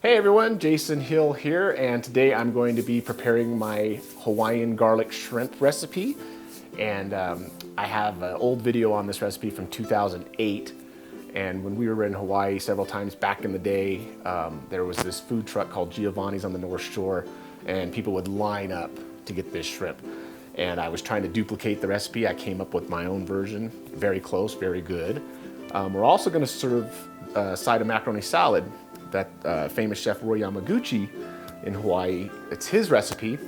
Hey everyone, Jason Hill here, and today I'm going to be preparing my Hawaiian garlic shrimp recipe. And I have an old video on this recipe from 2008. And when we were in Hawaii several times back in the day, there was this food truck called Giovanni's on the North Shore, and people would line up to get this shrimp. And I was trying to duplicate the recipe. I came up with my own version, very close, very good. We're also going to serve a side of macaroni salad that famous chef Roy Yamaguchi in Hawaii. It's his recipe,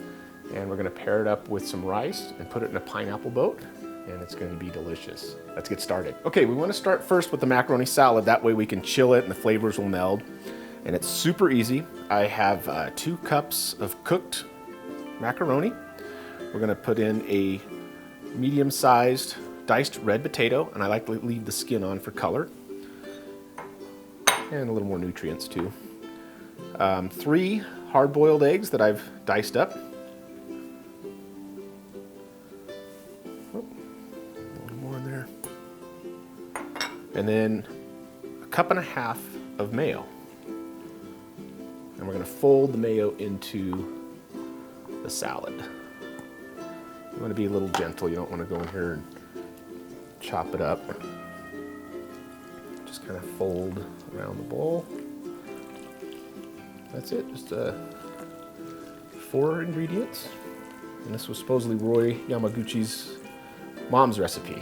and we're gonna pair it up with some rice and put it in a pineapple boat, and it's gonna be delicious. Let's get started. Okay, we wanna start first with the macaroni salad. That way we can chill it and the flavors will meld. And it's super easy. I have 2 cups of cooked macaroni. We're gonna put in a medium-sized diced red potato, and I like to leave the skin on for color. And a little more nutrients too. 3 hard-boiled eggs that I've diced up. Oh, a little more in there. And then a cup and a half of mayo. And we're gonna fold the mayo into the salad. You wanna be a little gentle. You don't wanna go in here and chop it up. Just kind of fold around the bowl. That's it, just 4 ingredients. And this was supposedly Roy Yamaguchi's mom's recipe.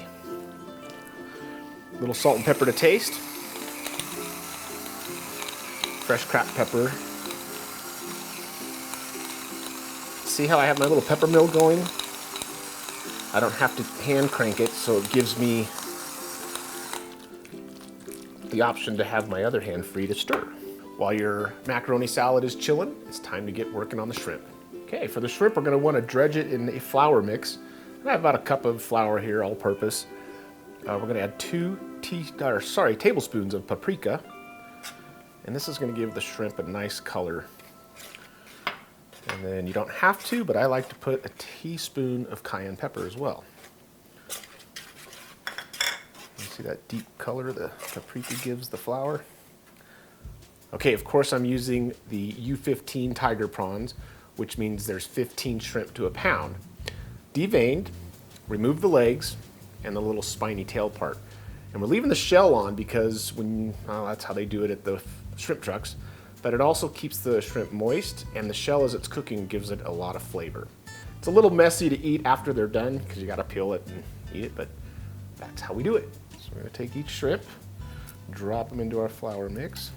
A little salt and pepper to taste. Fresh cracked pepper. See how I have my little pepper mill going? I don't have to hand crank it, so it gives me the option to have my other hand free to stir. While your macaroni salad is chilling, it's time to get working on the shrimp. Okay, for the shrimp, we're gonna wanna dredge it in a flour mix. I have about a cup of flour here, all purpose. We're gonna add 2 tablespoons of paprika. And this is gonna give the shrimp a nice color. And then you don't have to, but I like to put a teaspoon of cayenne pepper as well. See that deep color the paprika gives the flour? Okay, of course I'm using the U15 tiger prawns, which means there's 15 shrimp to a pound. Deveined, remove the legs and the little spiny tail part. And we're leaving the shell on because that's how they do it at the shrimp trucks, but it also keeps the shrimp moist, and the shell as it's cooking gives it a lot of flavor. It's a little messy to eat after they're done because you gotta peel it and eat it, but that's how we do it. So we're going to take each shrimp, drop them into our flour mix.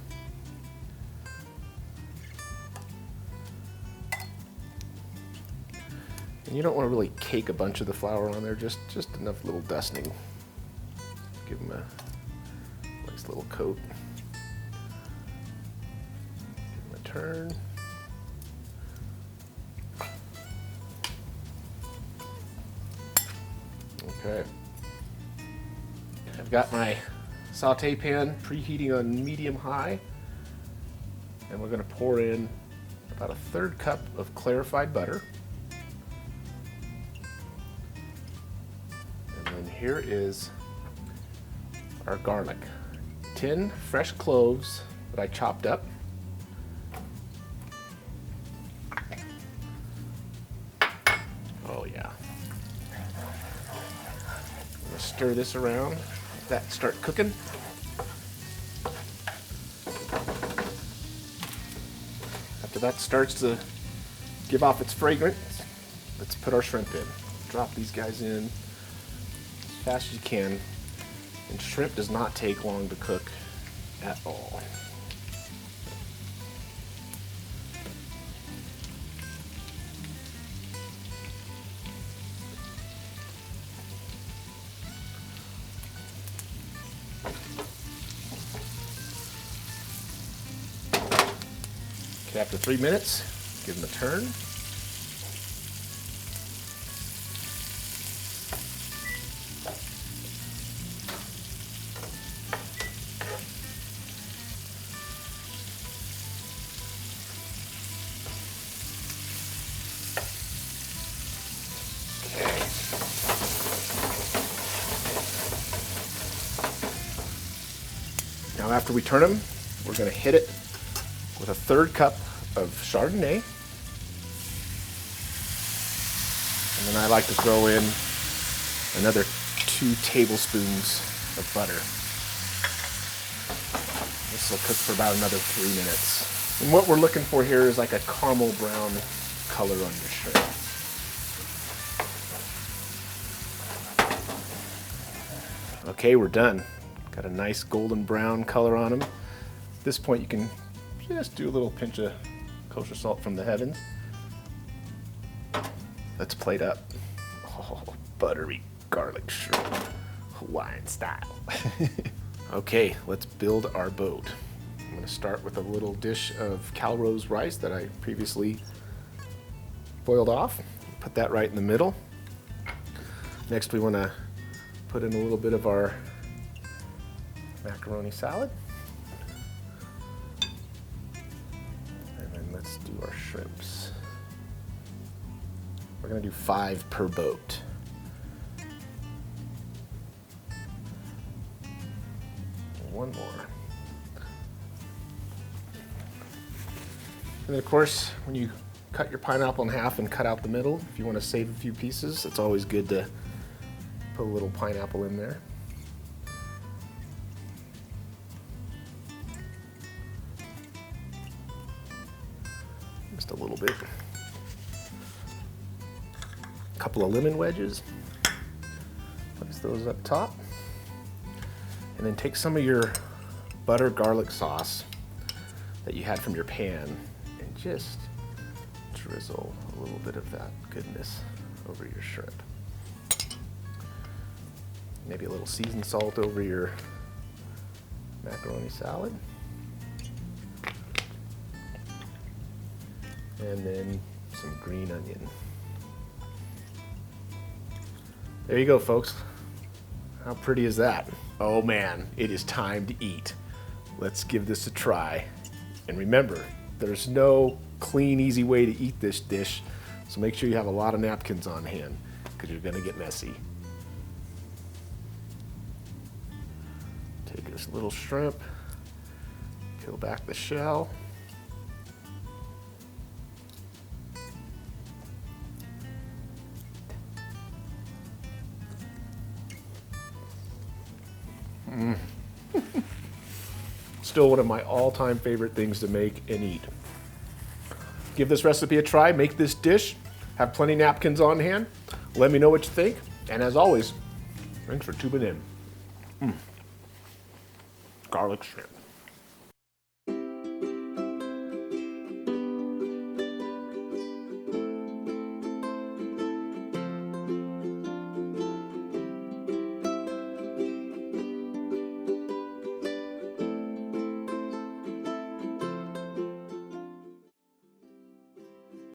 And you don't want to really cake a bunch of the flour on there, just enough little dusting. Give them a nice little coat. Give them a turn. Okay. I've got my saute pan preheating on medium-high, and we're going to pour in about a 1/3 cup of clarified butter. And then here is our garlic. 10 fresh cloves that I chopped up. Oh yeah. I'm going to stir this around. That start cooking. After that starts to give off its fragrance, let's put our shrimp in. Drop these guys in as fast as you can. And shrimp does not take long to cook at all. Okay, after 3 minutes, give them a turn. Now after we turn them, we're going to hit it with a 1/3 cup of Chardonnay. And then I like to throw in another 2 tablespoons of butter. This will cook for about another 3 minutes. And what we're looking for here is like a caramel brown color on your shrimp. Okay, we're done. Got a nice golden brown color on them. At this point, you can just do a little pinch of kosher salt from the heavens. Let's plate up. Oh, buttery garlic shrimp, Hawaiian style. Okay, let's build our boat. I'm going to start with a little dish of Calrose rice that I previously boiled off. Put that right in the middle. Next, we want to put in a little bit of our macaroni salad. And then let's do our shrimps. We're going to do 5 per boat. One more. And then of course, when you cut your pineapple in half and cut out the middle, if you want to save a few pieces, it's always good to put a little pineapple in there. Just a little bit. A couple of lemon wedges. Place those up top. And then take some of your butter garlic sauce that you had from your pan and just drizzle a little bit of that goodness over your shrimp. Maybe a little seasoned salt over your macaroni salad. And then some green onion. There you go, folks. How pretty is that? Oh man, it is time to eat. Let's give this a try. And remember, there's no clean, easy way to eat this dish, so make sure you have a lot of napkins on hand, because you're gonna get messy. Take this little shrimp, peel back the shell. Still one of my all-time favorite things to make and eat. Give this recipe a try, make this dish, have plenty of napkins on hand. Let me know what you think, and as always, thanks for tuning in. Garlic shrimp.